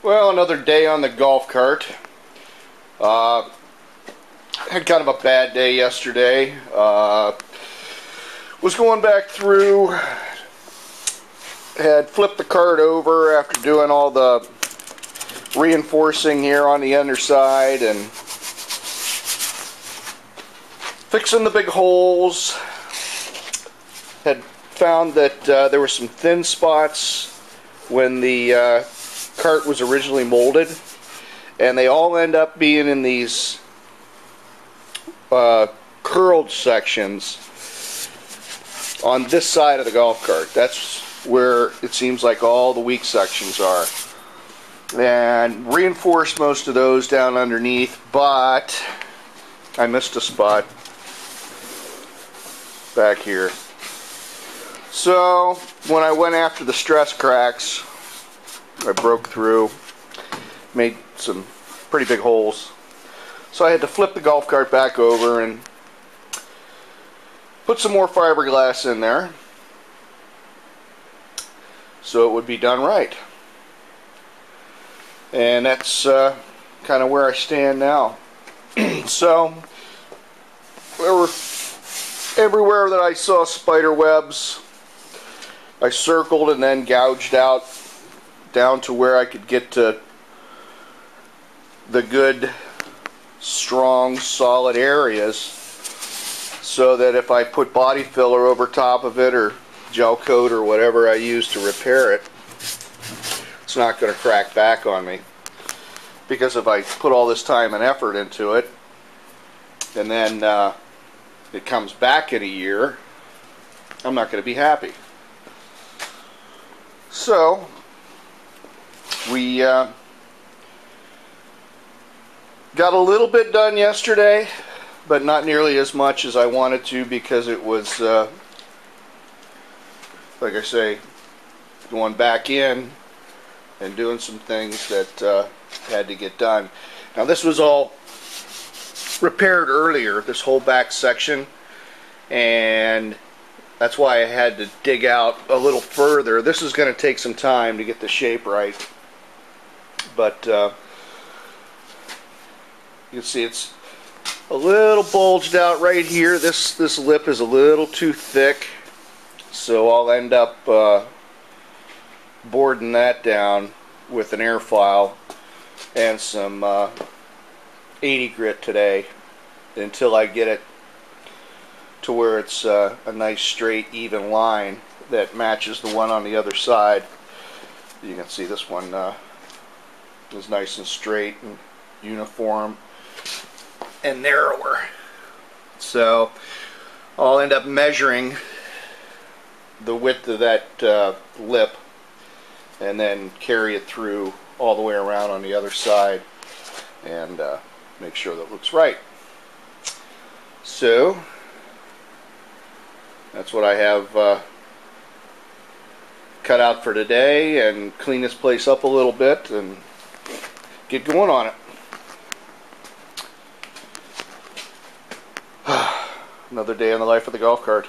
Well, another day on the golf cart. Had kind of a bad day yesterday. Was going back through, had flipped the cart over after doing all the reinforcing here on the underside and fixing the big holes. Had found that there were some thin spots when the cart was originally molded, and they all end up being in these curled sections on this side of the golf cart. That's where it seems like all the weak sections are, and reinforced most of those down underneath, but I missed a spot back here. So when I went after the stress cracks, I broke through, made some pretty big holes. So I had to flip the golf cart back over and put some more fiberglass in there so it would be done right. And that's kind of where I stand now. So there were everywhere that I saw spider webs, I circled and then gouged out down to where I could get to the good, strong, solid areas, so that if I put body filler over top of it or gel coat or whatever I use to repair it, it's not going to crack back on me. Because if I put all this time and effort into it and then it comes back in a year, I'm not going to be happy. So we got a little bit done yesterday, but not nearly as much as I wanted to, because it was, like I say, going back in and doing some things that had to get done. Now this was all repaired earlier, this whole back section, and that's why I had to dig out a little further. This is going to take some time to get the shape right, but you can see it's a little bulged out right here. This lip is a little too thick, so I'll end up boarding that down with an air file and some 80 grit today until I get it to where it's a nice straight even line that matches the one on the other side. You can see this one is nice and straight and uniform and narrower. So I'll end up measuring the width of that lip and then carry it through all the way around on the other side and make sure that it looks right. So that's what I have cut out for today, and clean this place up a little bit and get going on it. Another day in the life of the golf cart.